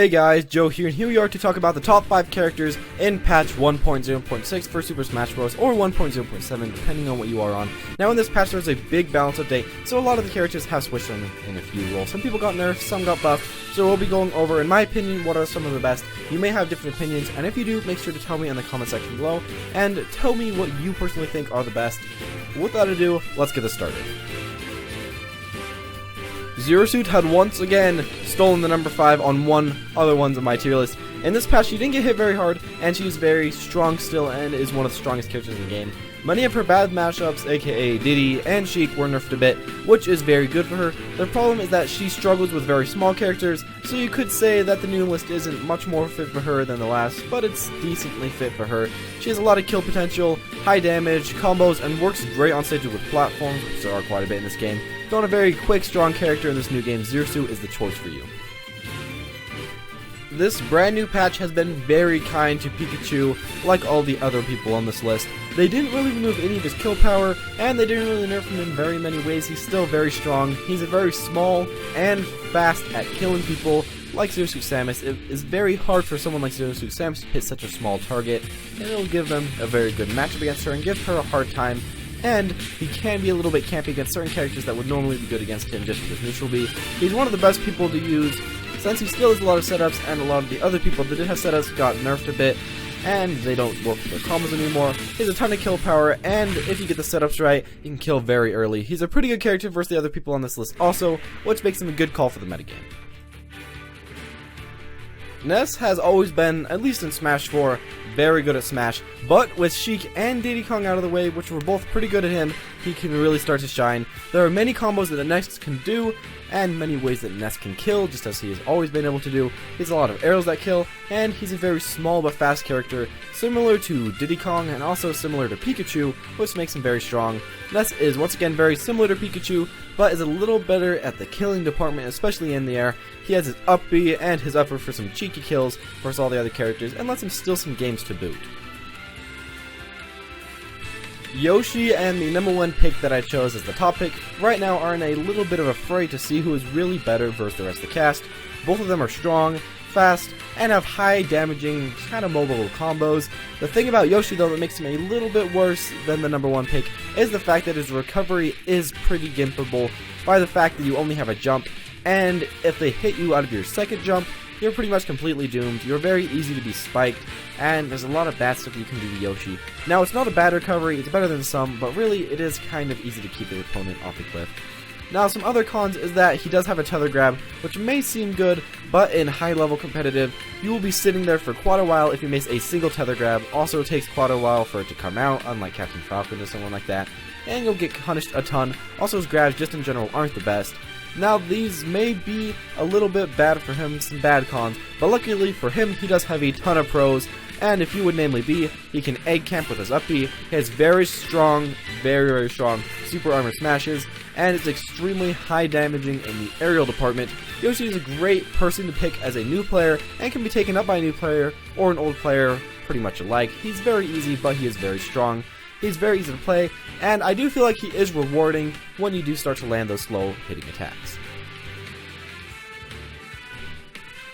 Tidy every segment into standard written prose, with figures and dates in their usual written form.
Hey guys, Joe here, and here we are to talk about the top 5 characters in patch 1.0.6 for Super Smash Bros. Or 1.0.7, depending on what you are on. Now in this patch there's a big balance update, so a lot of the characters have switched in a few roles. Some people got nerfed, some got buffed, so we'll be going over, in my opinion, what are some of the best. You may have different opinions, and if you do, make sure to tell me in the comment section below, and tell me what you personally think are the best. Without ado, let's get this started. Zero Suit had once again stolen the number 5 on one other ones of my tier list. In this patch, she didn't get hit very hard, and she's very strong still and is one of the strongest characters in the game. Many of her bad mashups, aka Diddy and Sheik, were nerfed a bit, which is very good for her. The problem is that she struggles with very small characters, so you could say that the new list isn't much more fit for her than the last, but it's decently fit for her. She has a lot of kill potential, high damage, combos, and works great on stages with platforms, which there are quite a bit in this game. If you want a very quick, strong character in this new game, Zero Suit is the choice for you. This brand new patch has been very kind to Pikachu, like all the other people on this list. They didn't really remove any of his kill power, and they didn't really nerf him in very many ways. He's still very strong. He's very small and fast at killing people, like Zero Suit Samus. It is very hard for someone like Zero Suit Samus to hit such a small target, and it'll give them a very good matchup against her and give her a hard time. And he can be a little bit campy against certain characters that would normally be good against him just because neutral B. He's one of the best people to use, since he still has a lot of setups, and a lot of the other people that did have setups got nerfed a bit, and they don't work for their combos anymore. He has a ton of kill power, and if you get the setups right, you can kill very early. He's a pretty good character versus the other people on this list also, which makes him a good call for the metagame. Ness has always been, at least in Smash 4, very good at Smash, but with Sheik and Diddy Kong out of the way, which were both pretty good at him, he can really start to shine. There are many combos that Ness can do, and many ways that Ness can kill, just as he has always been able to do. He has a lot of arrows that kill, and he's a very small but fast character, similar to Diddy Kong and also similar to Pikachu, which makes him very strong. Ness is once again very similar to Pikachu, but is a little better at the killing department, especially in the air. He has his up B and his upper for some cheeky kills versus all the other characters, and lets him steal some games to boot. Yoshi and the number 1 pick that I chose as the top pick right now are in a little bit of a fray to see who is really better versus the rest of the cast. Both of them are strong, fast, and have high damaging, kind of mobile combos. The thing about Yoshi though that makes him a little bit worse than the number 1 pick is the fact that his recovery is pretty gimpable by the fact that you only have a jump, and if they hit you out of your second jump, you're pretty much completely doomed. You're very easy to be spiked, and there's a lot of bad stuff you can do to Yoshi. Now, it's not a bad recovery, it's better than some, but really, it is kind of easy to keep your opponent off the cliff. Now, some other cons is that he does have a tether grab, which may seem good, but in high-level competitive, you will be sitting there for quite a while if you miss a single tether grab. Also, it takes quite a while for it to come out, unlike Captain Falcon or someone like that, and you'll get punished a ton. Also, his grabs, just in general, aren't the best. Now, these may be a little bit bad for him, some bad cons, but luckily for him, he does have a ton of pros, and if you would namely be, he can egg camp with his up B, he has very strong, very strong super armor smashes, and is extremely high damaging in the aerial department. Yoshi is a great person to pick as a new player, and can be taken up by a new player, or an old player, pretty much alike. He's very easy, but he is very strong. He's very easy to play, and I do feel like he is rewarding when you do start to land those slow hitting attacks.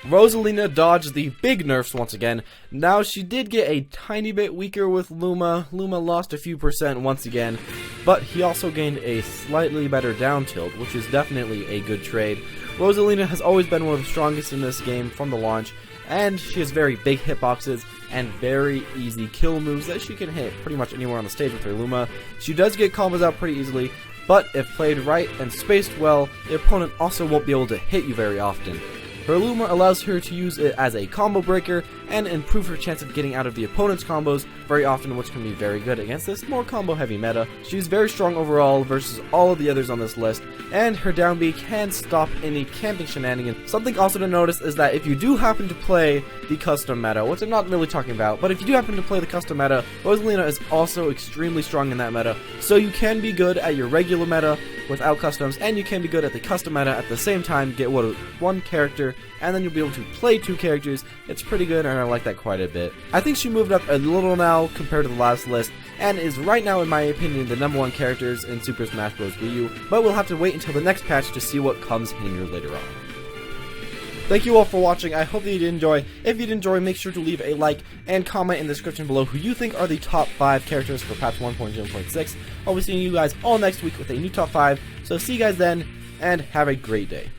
Rosalina dodged the big nerfs once again. Now, she did get a tiny bit weaker with Luma. Luma lost a few percent once again, but he also gained a slightly better down tilt, which is definitely a good trade. Rosalina has always been one of the strongest in this game from the launch, and she has very big hitboxes and very easy kill moves that she can hit pretty much anywhere on the stage with her Luma. She does get combos out pretty easily, but if played right and spaced well, the opponent also won't be able to hit you very often. Her Luma allows her to use it as a combo breaker and improve her chance of getting out of the opponent's combos very often, which can be very good against this more combo heavy meta. She's very strong overall versus all of the others on this list, and her down B can stop any camping shenanigans. Something also to notice is that if you do happen to play the custom meta, which I'm not really talking about, but if you do happen to play the custom meta, Rosalina is also extremely strong in that meta, so you can be good at your regular meta without customs, and you can be good at the custom meta at the same time, get one character, and then you'll be able to play 2 characters. It's pretty good, and I like that quite a bit. I think she moved up a little now compared to the last list, and is right now, in my opinion, the number 1 characters in Super Smash Bros. Wii U, but we'll have to wait until the next patch to see what comes in here later on. Thank you all for watching. I hope that you did enjoy. If you did enjoy, make sure to leave a like and comment in the description below who you think are the top 5 characters for patch 1.0.6. I'll be seeing you guys all next week with a new top 5. So see you guys then, and have a great day.